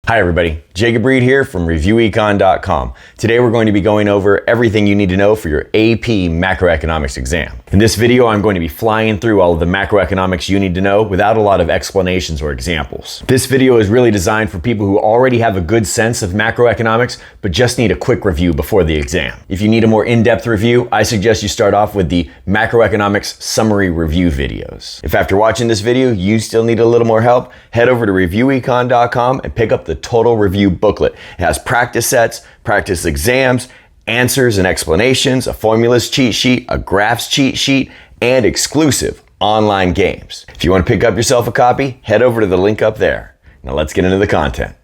Hi everybody, Jacob Reed here from ReviewEcon.com. Today we're going to be going over everything you need to know for your AP Macroeconomics exam. In this video, I'm going to be flying through all of the macroeconomics you need to know without a lot of explanations or examples. This video is really designed for people who already have a good sense of macroeconomics, but just need a quick review before the exam. If you need a more in-depth review, I suggest you start off with the macroeconomics summary review videos. If after watching this video, you still need a little more help, head over to ReviewEcon.com and pick up the Total Review booklet. It has practice sets, practice exams, answers and explanations, a formulas cheat sheet, a graphs cheat sheet, and exclusive online games. If you want to pick up yourself a copy, head over to the link up there. Now let's get into the content.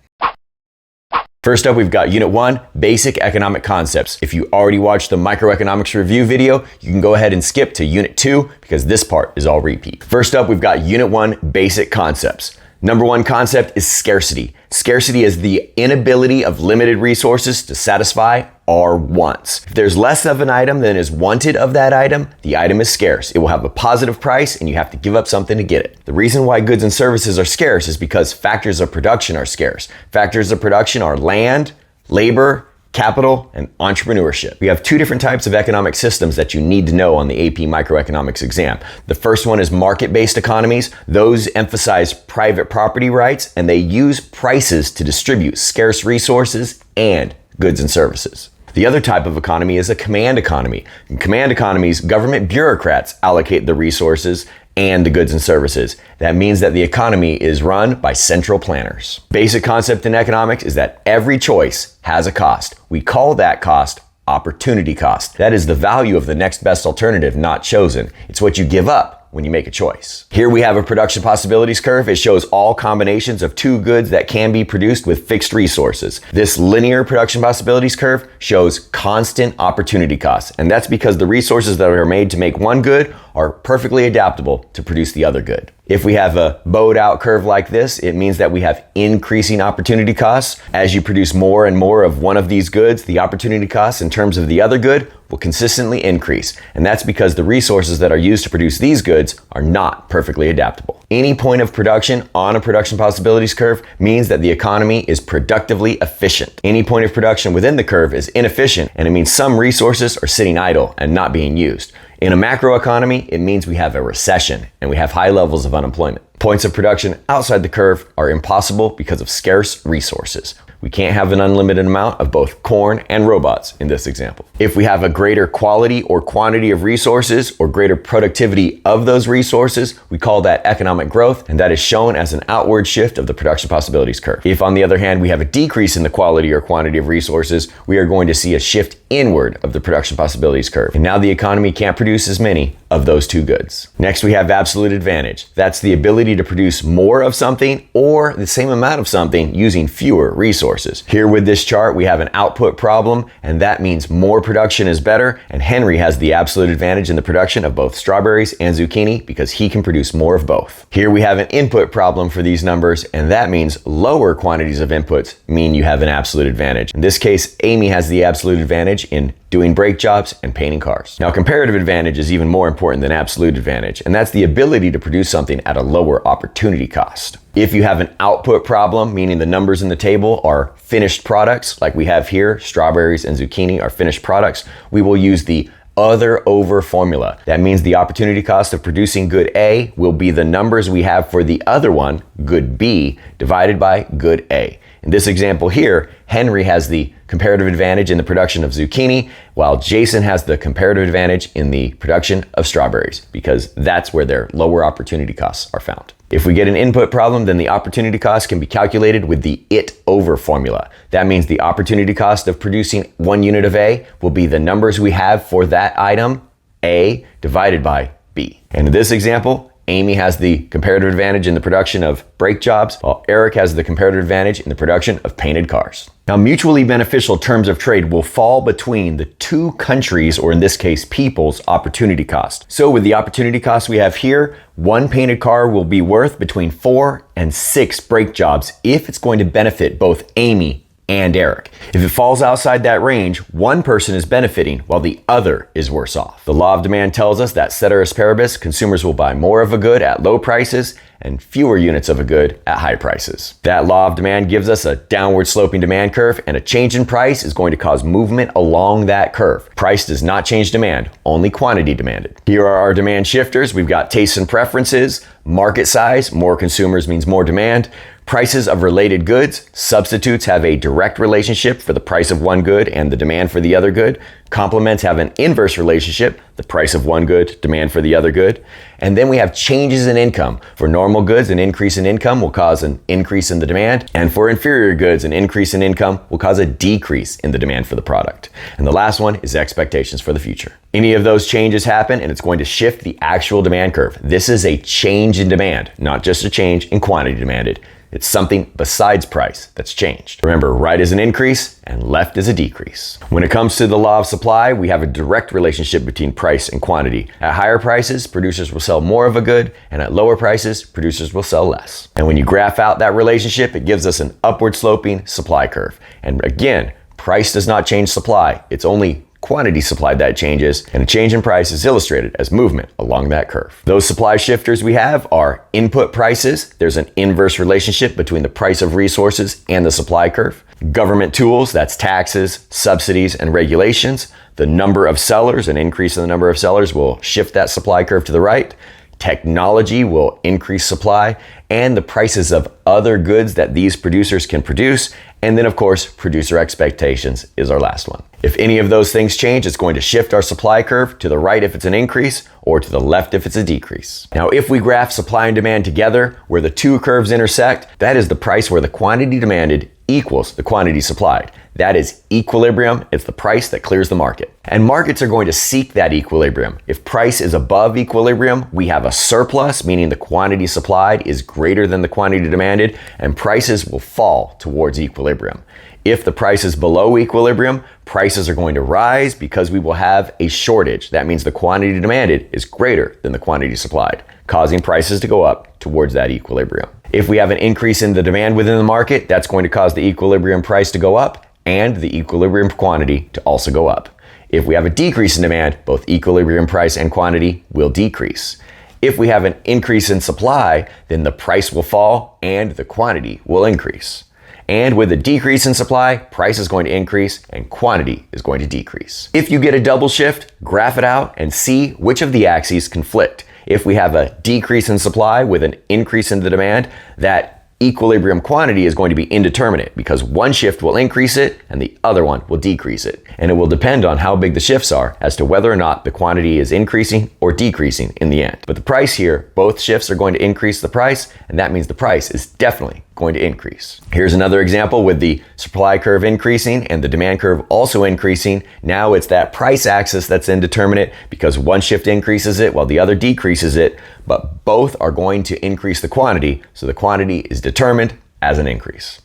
First up, we've got Unit 1, Basic Economic Concepts. If you already watched the Microeconomics Review video, you can go ahead and skip to Unit 2 because this part is all repeat. First up, we've got Unit 1, Basic Concepts. Number one concept is scarcity. Scarcity is the inability of limited resources to satisfy our wants. If there's less of an item than is wanted of that item, the item is scarce. It will have a positive price and you have to give up something to get it. The reason why goods and services are scarce is because factors of production are scarce. Factors of production are land, labor, capital, and entrepreneurship. We have two different types of economic systems that you need to know on the AP Microeconomics exam. The first one is market-based economies. Those emphasize private property rights, and they use prices to distribute scarce resources and goods and services. The other type of economy is a command economy. In command economies, government bureaucrats allocate the resources and the goods and services. That means that the economy is run by central planners. Basic concept in economics is that every choice has a cost. We call that cost opportunity cost. That is the value of the next best alternative not chosen. It's what you give up when you make a choice. Here we have a production possibilities curve. It shows all combinations of two goods that can be produced with fixed resources. This linear production possibilities curve shows constant opportunity costs, and that's because the resources that are made to make one good are perfectly adaptable to produce the other good. If we have a bowed out curve like this, it means that we have increasing opportunity costs. As you produce more and more of one of these goods, the opportunity costs in terms of the other good will consistently increase. And that's because the resources that are used to produce these goods are not perfectly adaptable. Any point of production on a production possibilities curve means that the economy is productively efficient. Any point of production within the curve is inefficient, and it means some resources are sitting idle and not being used. In a macroeconomy, it means we have a recession and we have high levels of unemployment. Points of production outside the curve are impossible because of scarce resources. We can't have an unlimited amount of both corn and robots in this example. If we have a greater quality or quantity of resources or greater productivity of those resources, we call that economic growth, and that is shown as an outward shift of the production possibilities curve. If, on the other hand, we have a decrease in the quality or quantity of resources, we are going to see a shift inward of the production possibilities curve. And now the economy can't produce as many of those two goods. Next, we have absolute advantage. That's the ability to produce more of something or the same amount of something using fewer resources. Here with this chart, we have an output problem, and that means more production is better, and Henry has the absolute advantage in the production of both strawberries and zucchini because he can produce more of both. Here we have an input problem for these numbers, and that means lower quantities of inputs mean you have an absolute advantage. In this case, Amy has the absolute advantage in doing brake jobs and painting cars. Now, comparative advantage is even more important than absolute advantage, and that's the ability to produce something at a lower opportunity cost. If you have an output problem, meaning the numbers in the table are finished products, like we have here, strawberries and zucchini are finished products, we will use the other over formula. That means the opportunity cost of producing good A will be the numbers we have for the other one, good B, divided by good A. In this example here, Henry has the comparative advantage in the production of zucchini, while Jason has the comparative advantage in the production of strawberries, because that's where their lower opportunity costs are found. If we get an input problem, then the opportunity cost can be calculated with the it over formula. That means the opportunity cost of producing 1 unit of A will be the numbers we have for that item, A, divided by B. And in this example, Amy has the comparative advantage in the production of brake jobs, while Eric has the comparative advantage in the production of painted cars. Now, mutually beneficial terms of trade will fall between the two countries, or in this case, people's opportunity cost. So with the opportunity cost we have here, one painted car will be worth between 4 and 6 brake jobs if it's going to benefit both Amy and Eric. If it falls outside that range, one person is benefiting while the other is worse off. The law of demand tells us that ceteris paribus, consumers will buy more of a good at low prices and fewer units of a good at high prices. That law of demand gives us a downward sloping demand curve, and a change in price is going to cause movement along that curve. Price does not change demand, only quantity demanded. Here are our demand shifters. We've got tastes and preferences, market size, more consumers means more demand. Prices of related goods, substitutes have a direct relationship for the price of one good and the demand for the other good. Complements have an inverse relationship, the price of one good, demand for the other good. And then we have changes in income. For normal goods, an increase in income will cause an increase in the demand. And for inferior goods, an increase in income will cause a decrease in the demand for the product. And the last one is expectations for the future. Any of those changes happen and it's going to shift the actual demand curve. This is a change in demand, not just a change in quantity demanded. It's something besides price that's changed. Remember, right is an increase and left is a decrease. When it comes to the law of supply, we have a direct relationship between price and quantity. At higher prices, producers will sell more of a good, and at lower prices, producers will sell less. And when you graph out that relationship, it gives us an upward sloping supply curve. And again, price does not change supply. It's only quantity supplied that changes, and a change in price is illustrated as movement along that curve. Those supply shifters we have are input prices. There's an inverse relationship between the price of resources and the supply curve. Government tools, that's taxes, subsidies, and regulations. The number of sellers, an increase in the number of sellers will shift that supply curve to the right. Technology will increase supply, and the prices of other goods that these producers can produce. And then, of course, producer expectations is our last one. If any of those things change, it's going to shift our supply curve to the right if it's an increase, or to the left if it's a decrease. Now, if we graph supply and demand together, where the two curves intersect, that is the price where the quantity demanded equals the quantity supplied. That is equilibrium. It's the price that clears the market. And markets are going to seek that equilibrium. If price is above equilibrium, we have a surplus, meaning the quantity supplied is greater than the quantity demanded, and prices will fall towards equilibrium. If the price is below equilibrium, prices are going to rise because we will have a shortage. That means the quantity demanded is greater than the quantity supplied, causing prices to go up towards that equilibrium. If we have an increase in the demand within the market, that's going to cause the equilibrium price to go up and the equilibrium quantity to also go up. If we have a decrease in demand, both equilibrium price and quantity will decrease. If we have an increase in supply, then the price will fall and the quantity will increase. And with a decrease in supply, price is going to increase and quantity is going to decrease. If you get a double shift, graph it out and see which of the axes conflict. If we have a decrease in supply with an increase in the demand, that equilibrium quantity is going to be indeterminate because one shift will increase it and the other one will decrease it. And it will depend on how big the shifts are as to whether or not the quantity is increasing or decreasing in the end. But the price here, both shifts are going to increase the price, and that means the price is definitely going to increase. Here's another example with the supply curve increasing and the demand curve also increasing. Now it's that price axis that's indeterminate because one shift increases it while the other decreases it, but both are going to increase the quantity, so the quantity is determined as an increase.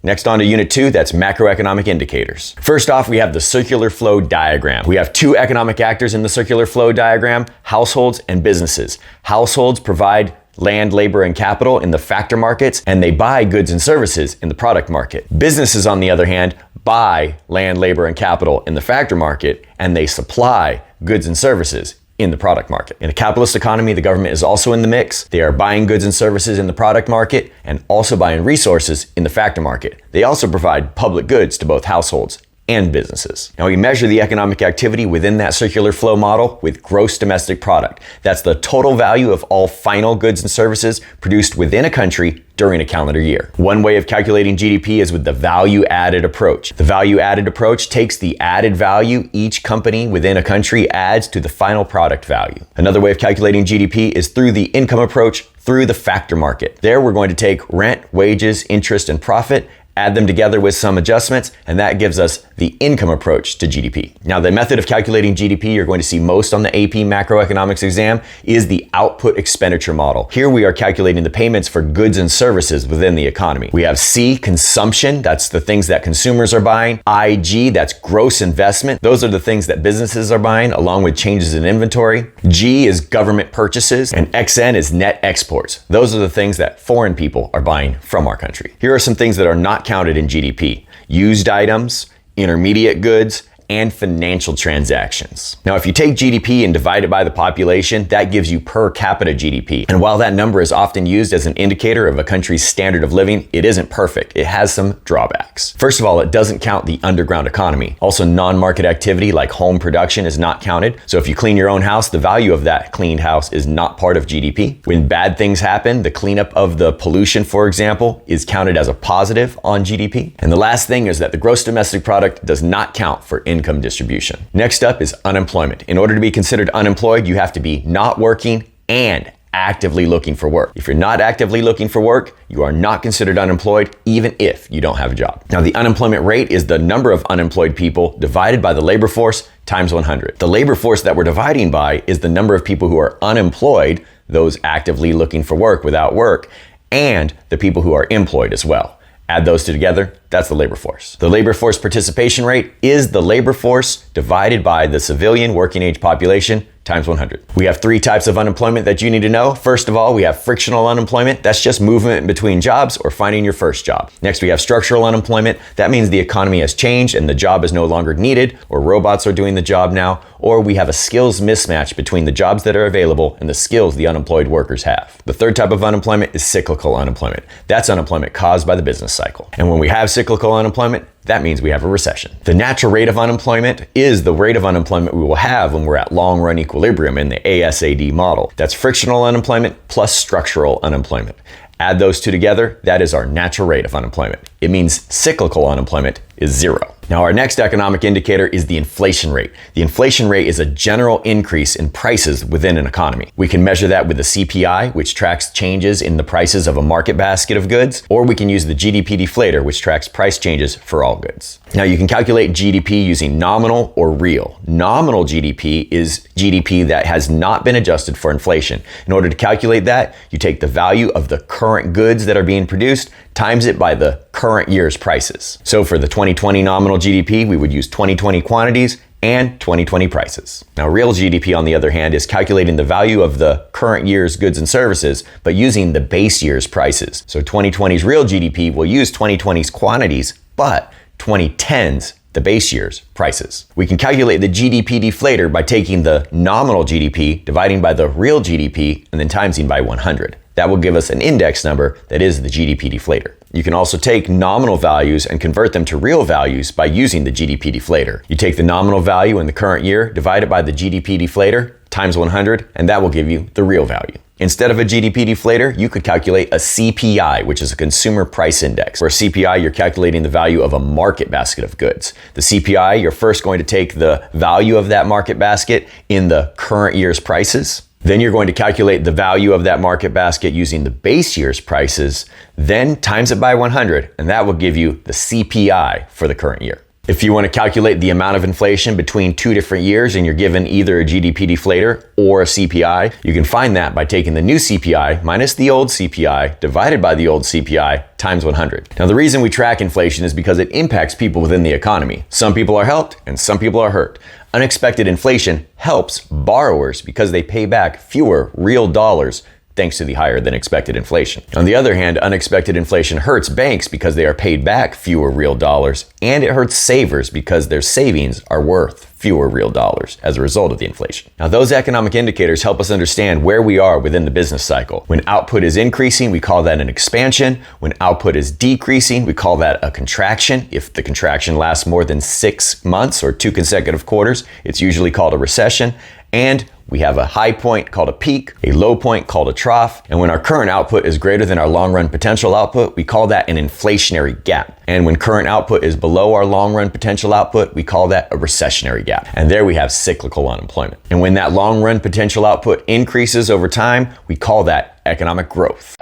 Next on to Unit 2, that's macroeconomic indicators. First off, we have the circular flow diagram. We have two economic actors in the circular flow diagram, households and businesses. Households provide land, labor, and capital in the factor markets, and they buy goods and services in the product market. Businesses, on the other hand, buy land, labor, and capital in the factor market, and they supply goods and services in the product market. In a capitalist economy, the government is also in the mix. They are buying goods and services in the product market and also buying resources in the factor market. They also provide public goods to both households and businesses. Now we measure the economic activity within that circular flow model with gross domestic product. That's the total value of all final goods and services produced within a country during a calendar year. One way of calculating GDP is with the value added approach. The value added approach takes the added value each company within a country adds to the final product value. Another way of calculating GDP is through the income approach through the factor market. There we're going to take rent, wages, interest, and profit, add them together with some adjustments, and that gives us the income approach to GDP. Now, the method of calculating GDP you're going to see most on the AP Macroeconomics exam is the output expenditure model. Here we are calculating the payments for goods and services within the economy. We have C, consumption, that's the things that consumers are buying. IG, that's gross investment. Those are the things that businesses are buying along with changes in inventory. G is government purchases, and XN is net exports. Those are the things that foreign people are buying from our country. Here are some things that are not counted in GDP. Used items, intermediate goods, and financial transactions. Now, if you take GDP and divide it by the population, that gives you per capita GDP. And while that number is often used as an indicator of a country's standard of living, it isn't perfect. It has some drawbacks. First of all, it doesn't count the underground economy. Also, non-market activity like home production is not counted. So if you clean your own house, the value of that cleaned house is not part of GDP. When bad things happen, the cleanup of the pollution, for example, is counted as a positive on GDP. And the last thing is that the gross domestic product does not count for income distribution. Next up is unemployment. In order to be considered unemployed, you have to be not working and actively looking for work. If you're not actively looking for work, you are not considered unemployed, even if you don't have a job. Now, the unemployment rate is the number of unemployed people divided by the labor force times 100. The labor force that we're dividing by is the number of people who are unemployed, those actively looking for work without work, and the people who are employed as well. Add those two together, that's the labor force. The labor force participation rate is the labor force divided by the civilian working age population times 100. We have three types of unemployment that you need to know. First of all, we have frictional unemployment. That's just movement between jobs or finding your first job. Next, we have structural unemployment. That means the economy has changed and the job is no longer needed, or robots are doing the job now, or we have a skills mismatch between the jobs that are available and the skills the unemployed workers have. The third type of unemployment is cyclical unemployment. That's unemployment caused by the business cycle. And when we have cyclical unemployment, that means we have a recession. The natural rate of unemployment is the rate of unemployment we will have when we're at long-run equilibrium in the ASAD model. That's frictional unemployment plus structural unemployment. Add those two together, that is our natural rate of unemployment. It means cyclical unemployment is zero. Now, our next economic indicator is the inflation rate. The inflation rate is a general increase in prices within an economy. We can measure that with the CPI, which tracks changes in the prices of a market basket of goods, or we can use the GDP deflator, which tracks price changes for all goods. Now, you can calculate GDP using nominal or real. Nominal GDP is GDP that has not been adjusted for inflation. In order to calculate that, you take the value of the current goods that are being produced times it by the current year's prices. So for the 2020 nominal GDP, we would use 2020 quantities and 2020 prices. Now, real GDP, on the other hand, is calculating the value of the current year's goods and services, but using the base year's prices. So 2020's real GDP will use 2020's quantities, but 2010's the base year's prices. We can calculate the GDP deflator by taking the nominal GDP, dividing by the real GDP, and then timesing by 100. That will give us an index number that is the GDP deflator. You can also take nominal values and convert them to real values by using the GDP deflator. You take the nominal value in the current year, divide it by the GDP deflator, times 100, and that will give you the real value. Instead of a GDP deflator, you could calculate a CPI, which is a consumer price index. For a CPI, you're calculating the value of a market basket of goods. The CPI, you're first going to take the value of that market basket in the current year's prices. Then you're going to calculate the value of that market basket using the base year's prices, then times it by 100, and that will give you the CPI for the current year. If you want to calculate the amount of inflation between two different years and you're given either a GDP deflator or a CPI, you can find that by taking the new CPI minus the old CPI divided by the old CPI times 100. Now, the reason we track inflation is because it impacts people within the economy. Some people are helped and some people are hurt. Unexpected inflation helps borrowers because they pay back fewer real dollars thanks to the higher than expected inflation. On the other hand, unexpected inflation hurts banks because they are paid back fewer real dollars, and it hurts savers because their savings are worth fewer real dollars as a result of the inflation. Now, those economic indicators help us understand where we are within the business cycle. When output is increasing, we call that an expansion. When output is decreasing, we call that a contraction. If the contraction lasts more than 6 months or 2 consecutive quarters, it's usually called a recession. And we have a high point called a peak, a low point called a trough. And when our current output is greater than our long-run potential output, we call that an inflationary gap. And when current output is below our long-run potential output, we call that a recessionary gap. And there we have cyclical unemployment. And when that long-run potential output increases over time, we call that economic growth.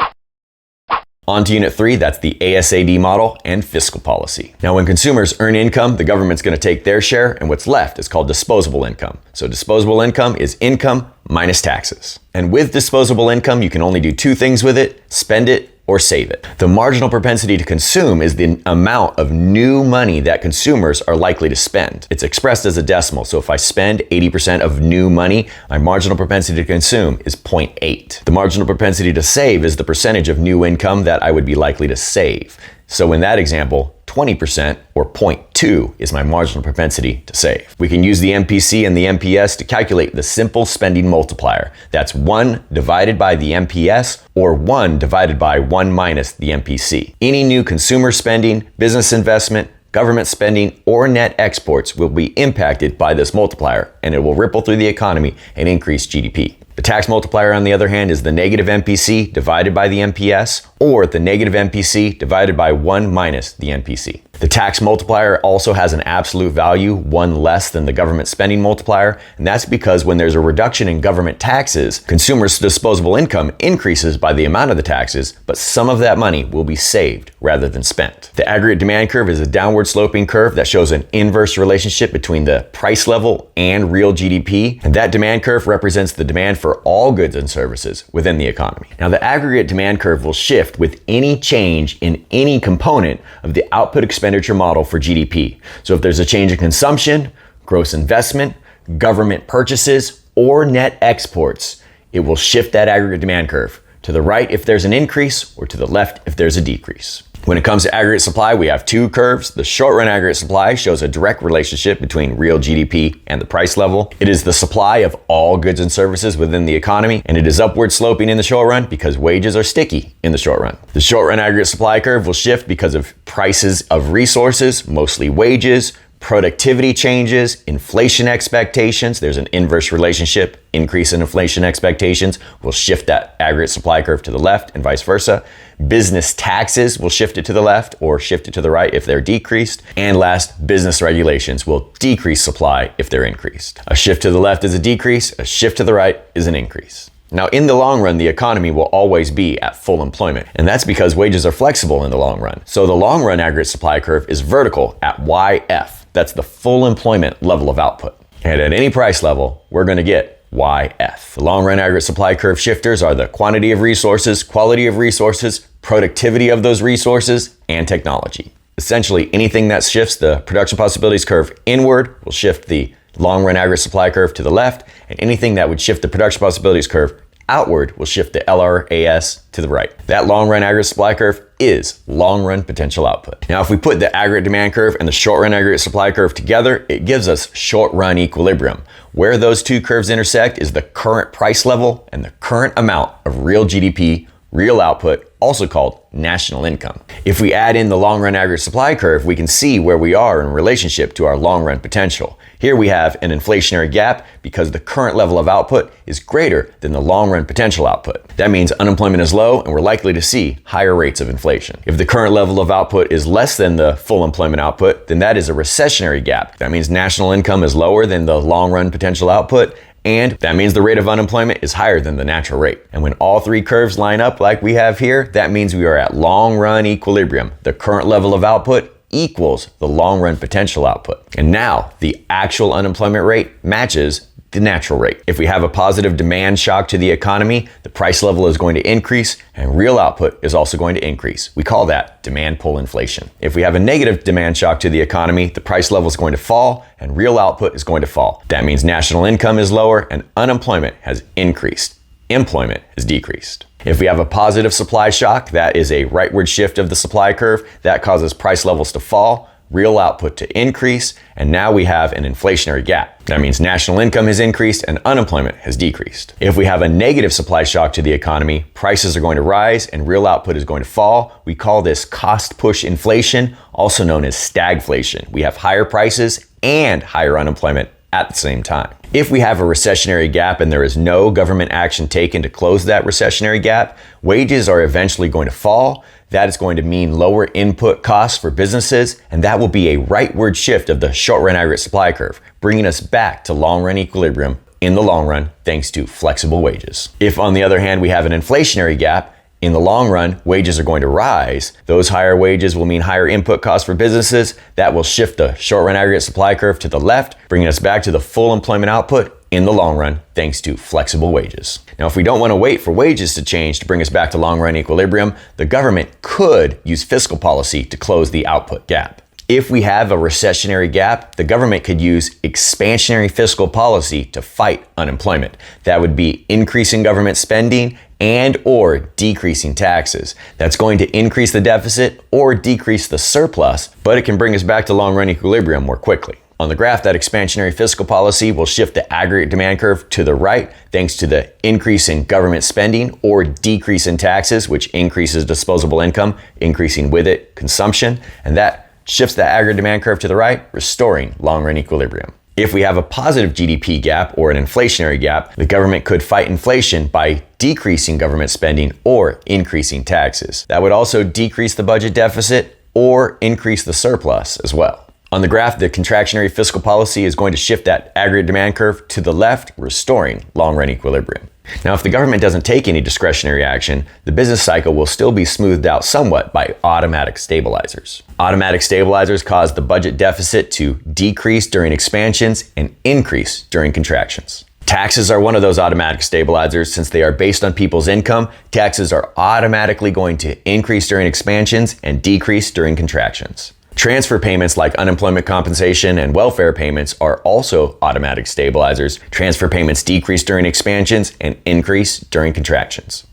On to Unit 3, that's the ASAD model and fiscal policy. Now, when consumers earn income, the government's going to take their share, and what's left is called disposable income. So disposable income is income minus taxes. And with disposable income, you can only do 2 things with it: spend it or save it. The marginal propensity to consume is the amount of new money that consumers are likely to spend. It's expressed as a decimal, so if I spend 80% of new money, my marginal propensity to consume is 0.8. The marginal propensity to save is the percentage of new income that I would be likely to save. So in that example, 20% or 0.2 is my marginal propensity to save. We can use the MPC and the MPS to calculate the simple spending multiplier. That's 1 divided by the MPS or 1 divided by 1 minus the MPC. Any new consumer spending, business investment, government spending, or net exports will be impacted by this multiplier, and it will ripple through the economy and increase GDP. The tax multiplier, on the other hand, is the negative MPC divided by the MPS, or the negative MPC divided by 1 minus the MPC. The tax multiplier also has an absolute value, 1 less than the government spending multiplier, and that's because when there's a reduction in government taxes, consumers' disposable income increases by the amount of the taxes, but some of that money will be saved rather than spent. The aggregate demand curve is a downward sloping curve that shows an inverse relationship between the price level and real GDP, and that demand curve represents the demand for all goods and services within the economy. Now, the aggregate demand curve will shift with any change in any component of the output expenditure model for GDP. So if there's a change in consumption, gross investment, government purchases, or net exports, it will shift that aggregate demand curve to the right if there's an increase or to the left if there's a decrease. When it comes to aggregate supply, we have two curves. The short-run aggregate supply shows a direct relationship between real GDP and the price level. It is the supply of all goods and services within the economy, and it is upward sloping in the short run because wages are sticky in the short run. The short-run aggregate supply curve will shift because of prices of resources, mostly wages, productivity changes, inflation expectations. There's an inverse relationship. Increase in inflation expectations will shift that aggregate supply curve to the left and vice versa. Business taxes will shift it to the left or shift it to the right if they're decreased. And last, business regulations will decrease supply if they're increased. A shift to the left is a decrease. A shift to the right is an increase. Now, in the long run, the economy will always be at full employment, and that's because wages are flexible in the long run. So the long run aggregate supply curve is vertical at YF. That's the full employment level of output. And at any price level, we're going to get YF. The long run aggregate supply curve shifters are the quantity of resources, quality of resources, productivity of those resources, and technology. Essentially, anything that shifts the production possibilities curve inward will shift the long run aggregate supply curve to the left, and anything that would shift the production possibilities curve outward will shift the LRAS to the right. That long run aggregate supply curve is long run potential output. Now, if we put the aggregate demand curve and the short run aggregate supply curve together, it gives us short run equilibrium. Where those two curves intersect is the current price level and the current amount of real GDP, real output, also called national income. If we add in the long run aggregate supply curve, we can see where we are in relationship to our long run potential. Here we have an inflationary gap because the current level of output is greater than the long run potential output. That means unemployment is low and we're likely to see higher rates of inflation. If the current level of output is less than the full employment output, then that is a recessionary gap. That means national income is lower than the long run potential output, and that means the rate of unemployment is higher than the natural rate. And when all three curves line up like we have here, that means we are at long run equilibrium. The current level of output equals the long run potential output. And now the actual unemployment rate matches the natural rate. If we have a positive demand shock to the economy, the price level is going to increase and real output is also going to increase. We call that demand pull inflation. If we have a negative demand shock to the economy, the price level is going to fall and real output is going to fall. That means national income is lower and unemployment has increased. Employment has decreased. If we have a positive supply shock, that is a rightward shift of the supply curve that causes price levels to fall, real output to increase, and now we have an inflationary gap. That means national income has increased and unemployment has decreased. If we have a negative supply shock to the economy, prices are going to rise and real output is going to fall. We call this cost push inflation, also known as stagflation. We have higher prices and higher unemployment at the same time. If we have a recessionary gap and there is no government action taken to close that recessionary gap, wages are eventually going to fall. That is going to mean lower input costs for businesses, and that will be a rightward shift of the short run aggregate supply curve, bringing us back to long run equilibrium in the long run thanks to flexible wages. If, on the other hand, we have an inflationary gap, in the long run, wages are going to rise. Those higher wages will mean higher input costs for businesses. That will shift the short run aggregate supply curve to the left, bringing us back to the full employment output in the long run, thanks to flexible wages. Now, if we don't want to wait for wages to change to bring us back to long run equilibrium, the government could use fiscal policy to close the output gap. If we have a recessionary gap, the government could use expansionary fiscal policy to fight unemployment. That would be increasing government spending and or decreasing taxes. That's going to increase the deficit or decrease the surplus, but it can bring us back to long-run equilibrium more quickly. On the graph, that expansionary fiscal policy will shift the aggregate demand curve to the right thanks to the increase in government spending or decrease in taxes, which increases disposable income, increasing with it consumption, and that shifts the aggregate demand curve to the right, restoring long-run equilibrium. If we have a positive GDP gap or an inflationary gap, the government could fight inflation by decreasing government spending or increasing taxes. That would also decrease the budget deficit or increase the surplus as well. On the graph, the contractionary fiscal policy is going to shift that aggregate demand curve to the left, restoring long-run equilibrium. Now, if the government doesn't take any discretionary action, the business cycle will still be smoothed out somewhat by automatic stabilizers. Automatic stabilizers cause the budget deficit to decrease during expansions and increase during contractions. Taxes are one of those automatic stabilizers. Since they are based on people's income, taxes are automatically going to increase during expansions and decrease during contractions. Transfer payments like unemployment compensation and welfare payments are also automatic stabilizers. Transfer payments decrease during expansions and increase during contractions.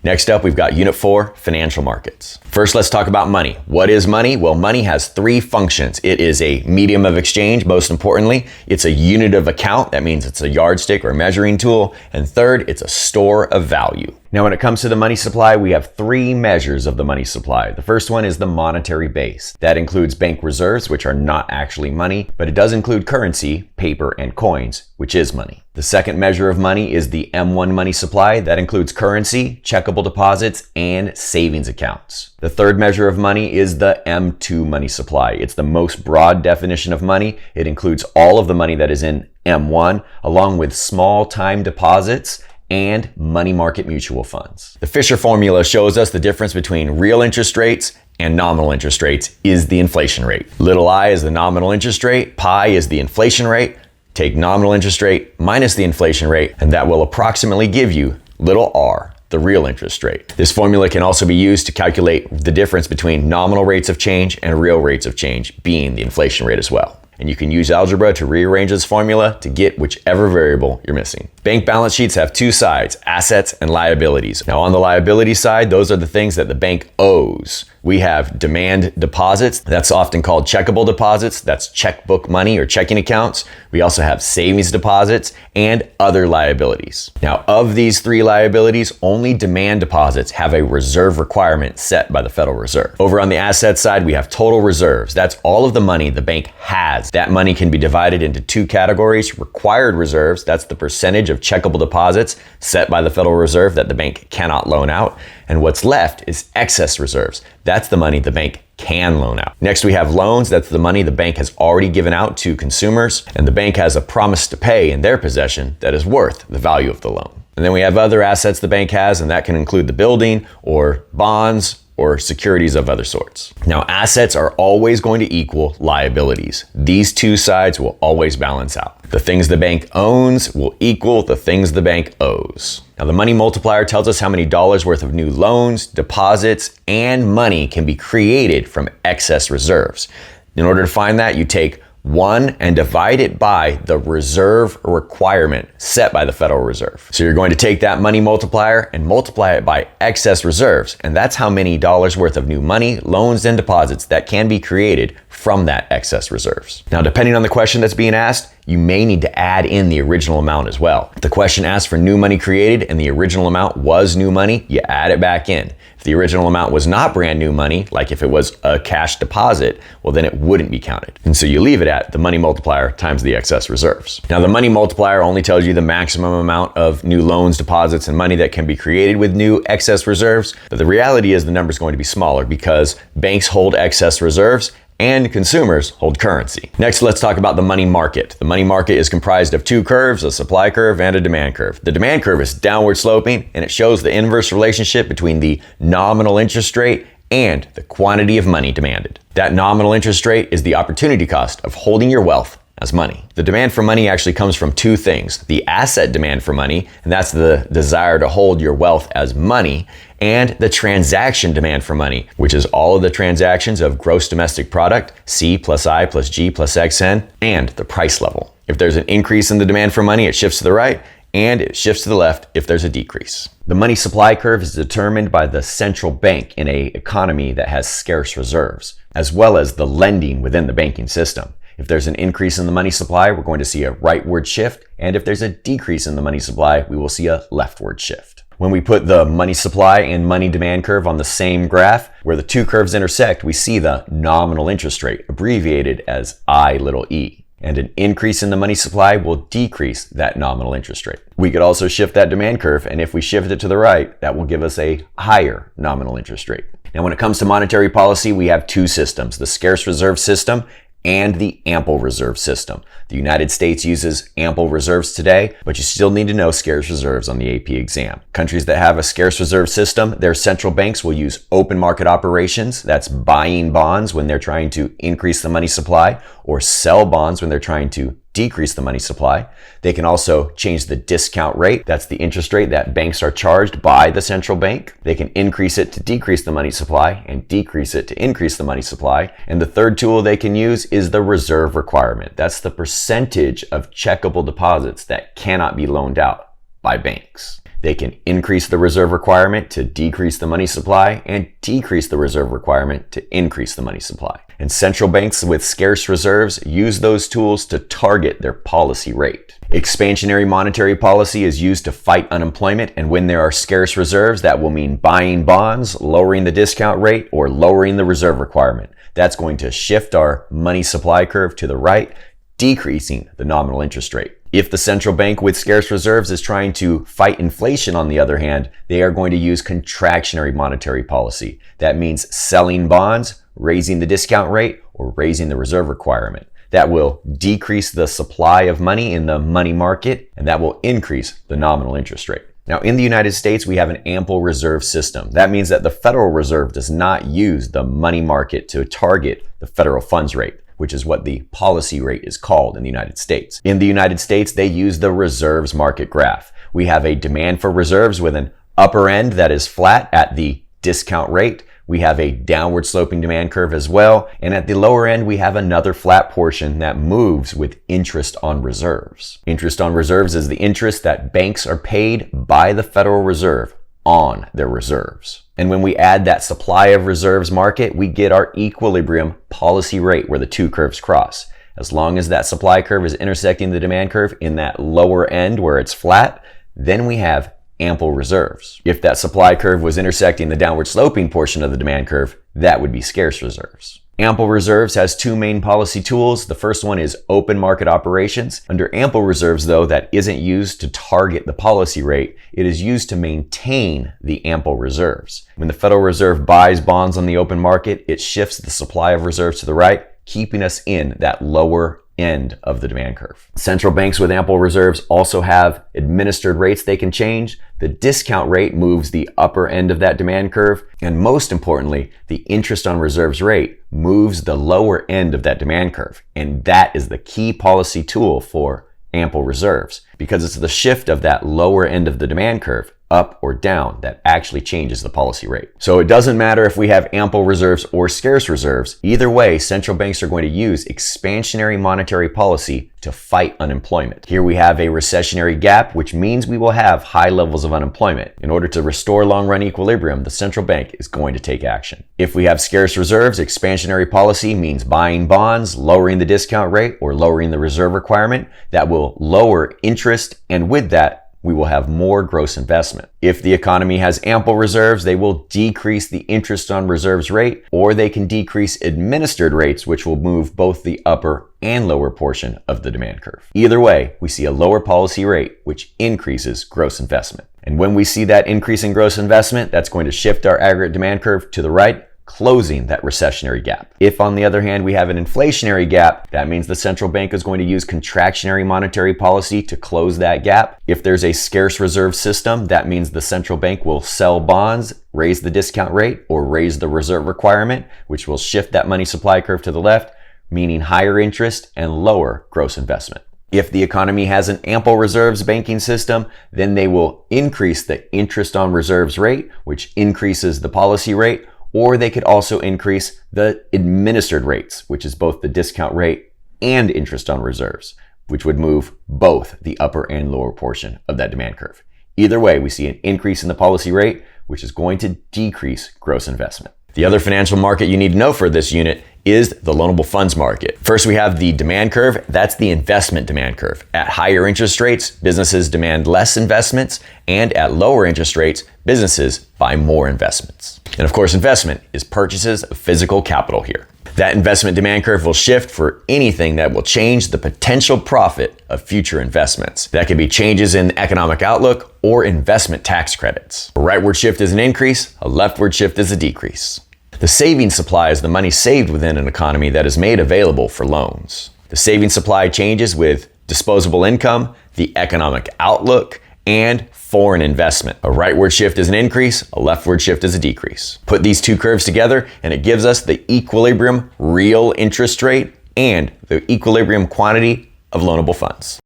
Next up, we've got Unit 4, Financial Markets. First, let's talk about money. What is money? Well, money has three functions. It is a medium of exchange, most importantly. It's a unit of account. That means it's a yardstick or measuring tool. And third, it's a store of value. Now, when it comes to the money supply, we have three measures of the money supply. The first one is the monetary base. That includes bank reserves, which are not actually money, but it does include currency, paper, and coins, which is money. The second measure of money is the M1 money supply. That includes currency, checkable deposits, and savings accounts. The third measure of money is the M2 money supply. It's the most broad definition of money. It includes all of the money that is in M1, along with small time deposits and money market mutual funds. The Fisher formula shows us the difference between real interest rates and nominal interest rates is the inflation rate. Little I is the nominal interest rate, pi is the inflation rate. Take nominal interest rate minus the inflation rate, and that will approximately give you little r, the real interest rate. This formula can also be used to calculate the difference between nominal rates of change and real rates of change, being the inflation rate as well. And you can use algebra to rearrange this formula to get whichever variable you're missing. Bank balance sheets have two sides, assets and liabilities. Now on the liability side, those are the things that the bank owes. We have demand deposits. That's often called checkable deposits. That's checkbook money or checking accounts. We also have savings deposits and other liabilities. Now, of these three liabilities, only demand deposits have a reserve requirement set by the Federal Reserve. Over on the asset side, we have total reserves. That's all of the money the bank has. That money can be divided into two categories. Required reserves, that's the percentage of checkable deposits set by the Federal Reserve that the bank cannot loan out. And what's left is excess reserves. That's the money the bank can loan out. Next, we have loans. That's the money the bank has already given out to consumers, and the bank has a promise to pay in their possession that is worth the value of the loan. And then we have other assets the bank has, and that can include the building or bonds or securities of other sorts. Now, assets are always going to equal liabilities. These two sides will always balance out. The things the bank owns will equal the things the bank owes. Now, the money multiplier tells us how many dollars worth of new loans, deposits, and money can be created from excess reserves. In order to find that, you take 1 and divide it by the reserve requirement set by the Federal Reserve. So you're going to take that money multiplier and multiply it by excess reserves, and that's how many dollars worth of new money, loans, and deposits that can be created from that excess reserves. Now, depending on the question that's being asked, you may need to add in the original amount as well. If the question asks for new money created and the original amount was new money, you add it back in. If the original amount was not brand new money, like if it was a cash deposit, well then it wouldn't be counted. And so you leave it at the money multiplier times the excess reserves. Now the money multiplier only tells you the maximum amount of new loans, deposits, and money that can be created with new excess reserves. But the reality is the number is going to be smaller because banks hold excess reserves and consumers hold currency. Next, let's talk about the money market. The money market is comprised of two curves, a supply curve and a demand curve. The demand curve is downward sloping, and it shows the inverse relationship between the nominal interest rate and the quantity of money demanded. That nominal interest rate is the opportunity cost of holding your wealth as money. The demand for money actually comes from two things: the asset demand for money, and that's the desire to hold your wealth as money, and the transaction demand for money, which is all of the transactions of gross domestic product, C plus I plus G plus XN, and the price level. If there's an increase in the demand for money, it shifts to the right, and it shifts to the left if there's a decrease. The money supply curve is determined by the central bank in an economy that has scarce reserves, as well as the lending within the banking system. If there's an increase in the money supply, we're going to see a rightward shift, and if there's a decrease in the money supply, we will see a leftward shift. When we put the money supply and money demand curve on the same graph, where the two curves intersect, we see the nominal interest rate, abbreviated as I(e). And an increase in the money supply will decrease that nominal interest rate. We could also shift that demand curve, and if we shift it to the right, that will give us a higher nominal interest rate. Now, when it comes to monetary policy, we have two systems: the scarce reserve system and the ample reserve system. The United States uses ample reserves today, but you still need to know scarce reserves on the AP exam. Countries that have a scarce reserve system, their central banks will use open market operations, that's buying bonds when they're trying to increase the money supply, or sell bonds when they're trying to decrease the money supply. They can also change the discount rate. That's the interest rate that banks are charged by the central bank. They can increase it to decrease the money supply and decrease it to increase the money supply. And the third tool they can use is the reserve requirement. That's the percentage of checkable deposits that cannot be loaned out by banks. They can increase the reserve requirement to decrease the money supply and decrease the reserve requirement to increase the money supply. And central banks with scarce reserves use those tools to target their policy rate. Expansionary monetary policy is used to fight unemployment, and when there are scarce reserves, that will mean buying bonds, lowering the discount rate, or lowering the reserve requirement. That's going to shift our money supply curve to the right, decreasing the nominal interest rate. If the central bank with scarce reserves is trying to fight inflation, on the other hand, they are going to use contractionary monetary policy. That means selling bonds, raising the discount rate, or raising the reserve requirement. That will decrease the supply of money in the money market, and that will increase the nominal interest rate. Now, in the United States, we have an ample reserve system. That means that the Federal Reserve does not use the money market to target the federal funds rate, which is what the policy rate is called in the United States. In the United States, they use the reserves market graph. We have a demand for reserves with an upper end that is flat at the discount rate. We have a downward sloping demand curve as well. And at the lower end, we have another flat portion that moves with interest on reserves. Interest on reserves is the interest that banks are paid by the Federal Reserve on their reserves. And when we add that supply of reserves market, we get our equilibrium policy rate where the two curves cross. As long as that supply curve is intersecting the demand curve in that lower end where it's flat, then we have ample reserves. If that supply curve was intersecting the downward sloping portion of the demand curve, that would be scarce reserves. Ample reserves has two main policy tools. The first one is open market operations. Under ample reserves, though, that isn't used to target the policy rate. It is used to maintain the ample reserves. When the Federal Reserve buys bonds on the open market, it shifts the supply of reserves to the right, keeping us in that lower end of the demand curve. Central banks with ample reserves also have administered rates they can change. The discount rate moves the upper end of that demand curve. And most importantly, the interest on reserves rate moves the lower end of that demand curve. And that is the key policy tool for ample reserves, because it's the shift of that lower end of the demand curve up or down that actually changes the policy rate. So it doesn't matter if we have ample reserves or scarce reserves. Either way, central banks are going to use expansionary monetary policy to fight unemployment. Here we have a recessionary gap, which means we will have high levels of unemployment. In order to restore long-run equilibrium, the central bank is going to take action. If we have scarce reserves, expansionary policy means buying bonds, lowering the discount rate, or lowering the reserve requirement. That will lower interest, and with that, we will have more gross investment. If the economy has ample reserves, they will decrease the interest on reserves rate, or they can decrease administered rates, which will move both the upper and lower portion of the demand curve. Either way, we see a lower policy rate, which increases gross investment. And when we see that increase in gross investment, that's going to shift our aggregate demand curve to the right, closing that recessionary gap. If, on the other hand, we have an inflationary gap, that means the central bank is going to use contractionary monetary policy to close that gap. If there's a scarce reserve system, that means the central bank will sell bonds, raise the discount rate, or raise the reserve requirement, which will shift that money supply curve to the left, meaning higher interest and lower gross investment. If the economy has an ample reserves banking system, then they will increase the interest on reserves rate, which increases the policy rate, or they could also increase the administered rates, which is both the discount rate and interest on reserves, which would move both the upper and lower portion of that demand curve. Either way, we see an increase in the policy rate, which is going to decrease gross investment. The other financial market you need to know for this unit is the loanable funds market. First, we have the demand curve. That's the investment demand curve. At higher interest rates, businesses demand less investments, and at lower interest rates, businesses buy more investments. And of course, investment is purchases of physical capital here. That investment demand curve will shift for anything that will change the potential profit of future investments. That could be changes in economic outlook or investment tax credits. A rightward shift is an increase, a leftward shift is a decrease. The saving supply is the money saved within an economy that is made available for loans. The saving supply changes with disposable income, the economic outlook, and foreign investment. A rightward shift is an increase, a leftward shift is a decrease. Put these two curves together and it gives us the equilibrium real interest rate and the equilibrium quantity of loanable funds.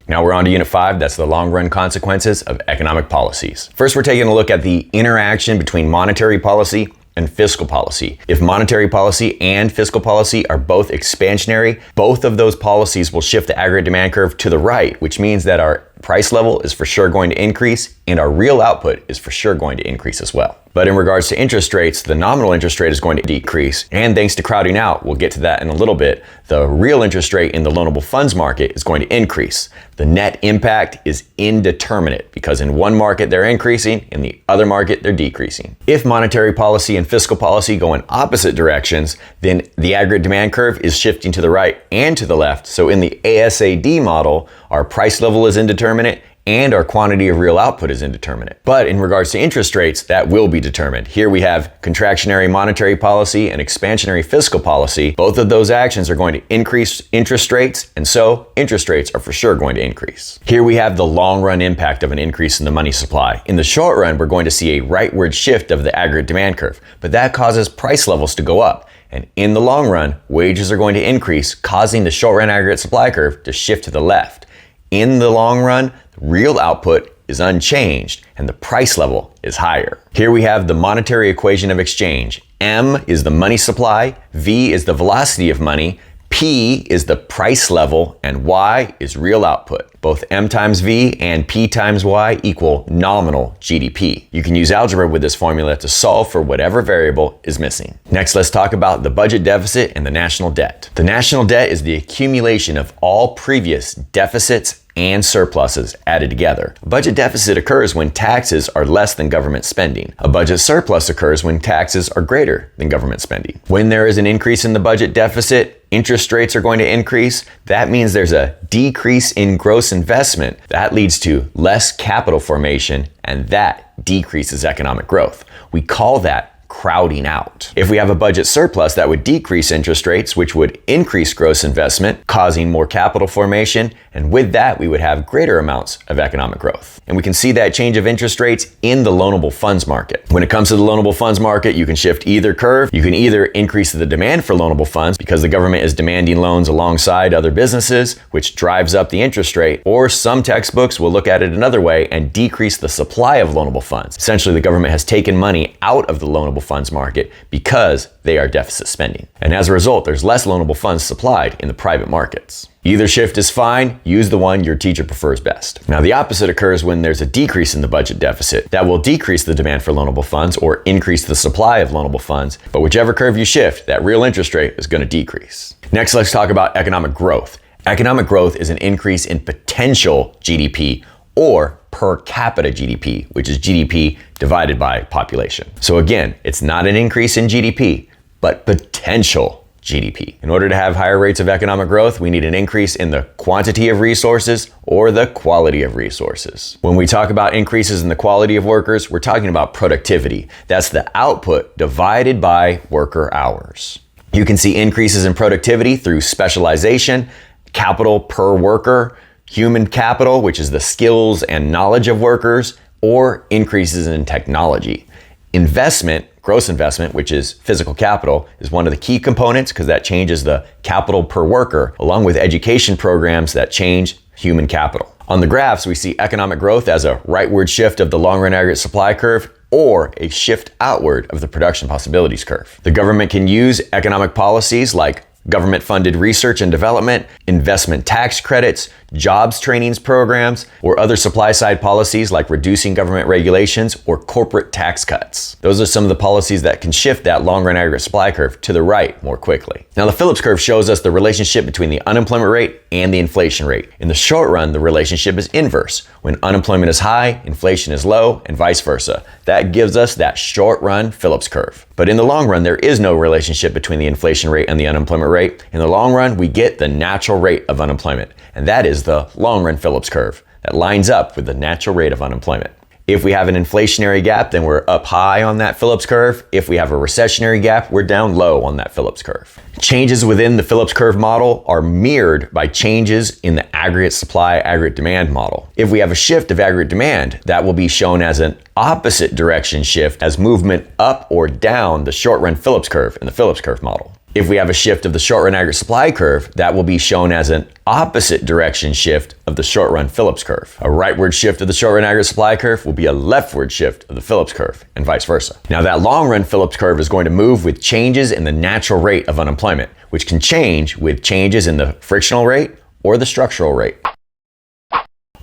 Now we're on to Unit 5, that's the long-run consequences of economic policies. First, we're taking a look at the interaction between monetary policy and fiscal policy. If monetary policy and fiscal policy are both expansionary, both of those policies will shift the aggregate demand curve to the right, which means that our price level is for sure going to increase and our real output is for sure going to increase as well. But in regards to interest rates, the nominal interest rate is going to decrease, and thanks to crowding out, we'll get to that in a little bit, the real interest rate in the loanable funds market is going to increase. The net impact is indeterminate because in one market they're increasing, in the other market they're decreasing. If monetary policy and fiscal policy go in opposite directions, then the aggregate demand curve is shifting to the right and to the left. So in the ASAD model, our price level is indeterminate and our quantity of real output is indeterminate. But in regards to interest rates, that will be determined. Here we have contractionary monetary policy and expansionary fiscal policy. Both of those actions are going to increase interest rates, and so interest rates are for sure going to increase. Here we have the long-run impact of an increase in the money supply. In the short run, we're going to see a rightward shift of the aggregate demand curve, but that causes price levels to go up. And in the long run, wages are going to increase, causing the short-run aggregate supply curve to shift to the left. In the long run, real output is unchanged and the price level is higher. Here we have the monetary equation of exchange. M is the money supply, V is the velocity of money, P is the price level, and Y is real output. Both M times V and P times Y equal nominal GDP. You can use algebra with this formula to solve for whatever variable is missing. Next, let's talk about the budget deficit and the national debt. The national debt is the accumulation of all previous deficits and surpluses added together. A budget deficit occurs when taxes are less than government spending. A budget surplus occurs when taxes are greater than government spending. When there is an increase in the budget deficit, interest rates are going to increase. That means there's a decrease in gross investment. That leads to less capital formation, and that decreases economic growth. We call that crowding out. If we have a budget surplus, that would decrease interest rates, which would increase gross investment, causing more capital formation, and with that, we would have greater amounts of economic growth. And we can see that change of interest rates in the loanable funds market. When it comes to the loanable funds market, you can shift either curve. You can either increase the demand for loanable funds because the government is demanding loans alongside other businesses, which drives up the interest rate, or some textbooks will look at it another way and decrease the supply of loanable funds. Essentially, the government has taken money out of the loanable funds market because they are deficit spending. And as a result, there's less loanable funds supplied in the private markets. Either shift is fine, use the one your teacher prefers best. Now, the opposite occurs when there's a decrease in the budget deficit. That will decrease the demand for loanable funds or increase the supply of loanable funds, but whichever curve you shift, that real interest rate is going to decrease. Next, let's talk about economic growth. Economic growth is an increase in potential GDP or per capita GDP, which is GDP divided by population. So again, it's not an increase in GDP, but potential GDP. In order to have higher rates of economic growth, we need an increase in the quantity of resources or the quality of resources. When we talk about increases in the quality of workers, we're talking about productivity. That's the output divided by worker hours. You can see increases in productivity through specialization, capital per worker, human capital, which is the skills and knowledge of workers, or increases in technology. Investment Gross investment, which is physical capital, is one of the key components because that changes the capital per worker, along with education programs that change human capital. On the graphs, we see economic growth as a rightward shift of the long-run aggregate supply curve or a shift outward of the production possibilities curve. The government can use economic policies like government-funded research and development, investment tax credits, jobs trainings programs, or other supply-side policies like reducing government regulations or corporate tax cuts. Those are some of the policies that can shift that long-run aggregate supply curve to the right more quickly. Now, the Phillips curve shows us the relationship between the unemployment rate and the inflation rate. In the short run, the relationship is inverse. When unemployment is high, inflation is low, and vice versa. That gives us that short-run Phillips curve. But in the long run, there is no relationship between the inflation rate and the unemployment rate. In the long run, we get the natural rate of unemployment, and that is the long-run Phillips curve that lines up with the natural rate of unemployment. If we have an inflationary gap, then we're up high on that Phillips curve. If we have a recessionary gap, we're down low on that Phillips curve. Changes within the Phillips curve model are mirrored by changes in the aggregate supply, aggregate demand model. If we have a shift of aggregate demand, that will be shown as an opposite direction shift as movement up or down the short-run Phillips curve in the Phillips curve model. If we have a shift of the short-run aggregate supply curve, that will be shown as an opposite direction shift of the short-run Phillips curve. A rightward shift of the short-run aggregate supply curve will be a leftward shift of the Phillips curve, and vice versa. Now, that long-run Phillips curve is going to move with changes in the natural rate of unemployment, which can change with changes in the frictional rate or the structural rate.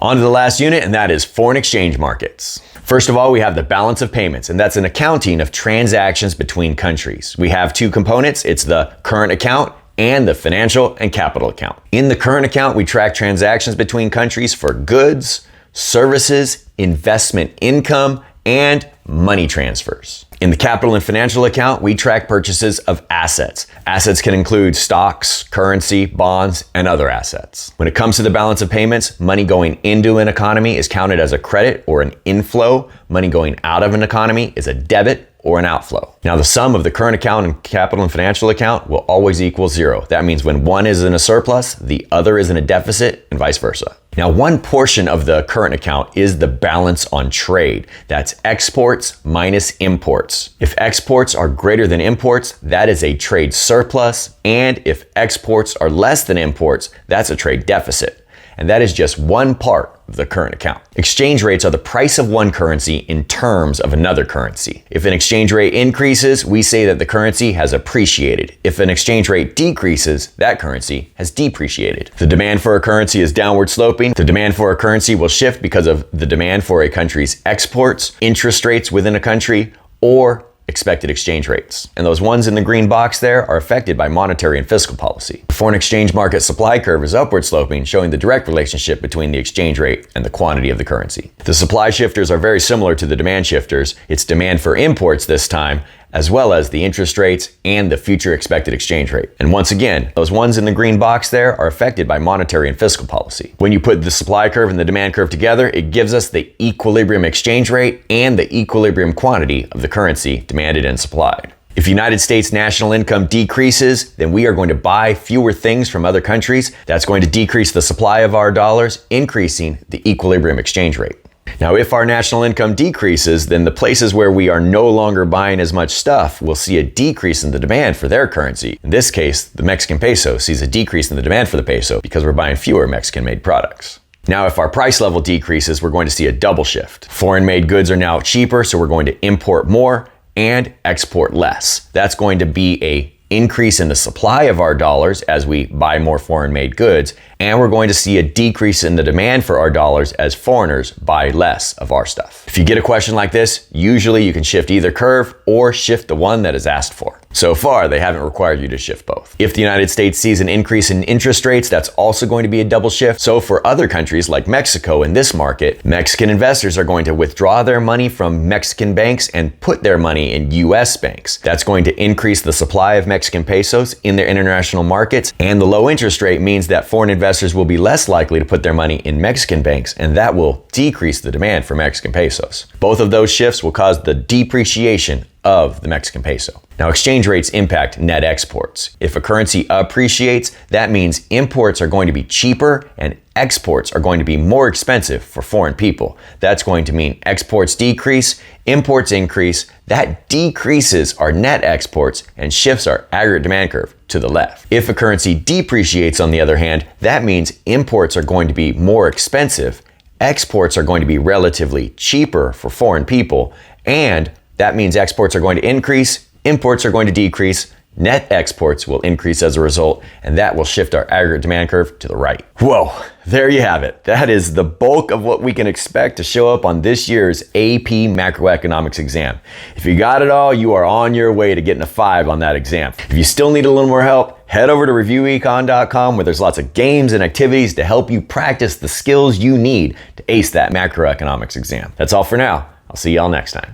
On to the last unit, and that is foreign exchange markets. First of all, we have the balance of payments, and that's an accounting of transactions between countries. We have two components. It's the current account and the financial and capital account. In the current account, we track transactions between countries for goods, services, investment income, and money transfers. In the capital and financial account, we track purchases of assets. Assets can include stocks, currency, bonds, and other assets. When it comes to the balance of payments, money going into an economy is counted as a credit or an inflow. Money going out of an economy is a debit or an outflow. Now, the sum of the current account and capital and financial account will always equal zero. That means when one is in a surplus, the other is in a deficit, and vice versa. Now, one portion of the current account is the balance on trade. That's exports minus imports. If exports are greater than imports, that is a trade surplus. And if exports are less than imports, that's a trade deficit. And that is just one part of the current account. Exchange rates are the price of one currency in terms of another currency. If an exchange rate increases, we say that the currency has appreciated. If an exchange rate decreases, that currency has depreciated. The demand for a currency is downward sloping. The demand for a currency will shift because of the demand for a country's exports, interest rates within a country, or expected exchange rates. And those ones in the green box there are affected by monetary and fiscal policy. The foreign exchange market supply curve is upward sloping, showing the direct relationship between the exchange rate and the quantity of the currency. The supply shifters are very similar to the demand shifters. It's demand for imports this time, as well as the interest rates and the future expected exchange rate. And once again, those ones in the green box there are affected by monetary and fiscal policy. When you put the supply curve and the demand curve together, it gives us the equilibrium exchange rate and the equilibrium quantity of the currency demanded and supplied. If United States national income decreases, then we are going to buy fewer things from other countries. That's going to decrease the supply of our dollars, increasing the equilibrium exchange rate. Now, if our national income decreases, then the places where we are no longer buying as much stuff will see a decrease in the demand for their currency. In this case, the Mexican peso sees a decrease in the demand for the peso because we're buying fewer Mexican-made products. Now, if our price level decreases, we're going to see a double shift. Foreign-made goods are now cheaper, so we're going to import more and export less. That's going to be an increase in the supply of our dollars as we buy more foreign-made goods, and we're going to see a decrease in the demand for our dollars as foreigners buy less of our stuff. If you get a question like this, usually you can shift either curve or shift the one that is asked for. So far, they haven't required you to shift both. If the United States sees an increase in interest rates, that's also going to be a double shift. So for other countries like Mexico in this market, Mexican investors are going to withdraw their money from Mexican banks and put their money in US banks. That's going to increase the supply of Mexican pesos in their international markets, and the low interest rate means that foreign investors will be less likely to put their money in Mexican banks, and that will decrease the demand for Mexican pesos. Both of those shifts will cause the depreciation of the Mexican peso. Now, exchange rates impact net exports. If a currency appreciates, that means imports are going to be cheaper and exports are going to be more expensive for foreign people. That's going to mean exports decrease, imports increase. That decreases our net exports and shifts our aggregate demand curve to the left. If a currency depreciates, on the other hand, that means imports are going to be more expensive, exports are going to be relatively cheaper for foreign people, and that means exports are going to increase, imports are going to decrease, net exports will increase as a result, and that will shift our aggregate demand curve to the right. Whoa, there you have it. That is the bulk of what we can expect to show up on this year's AP Macroeconomics exam. If you got it all, you are on your way to getting a 5 on that exam. If you still need a little more help, head over to reviewecon.com, where there's lots of games and activities to help you practice the skills you need to ace that macroeconomics exam. That's all for now. I'll see y'all next time.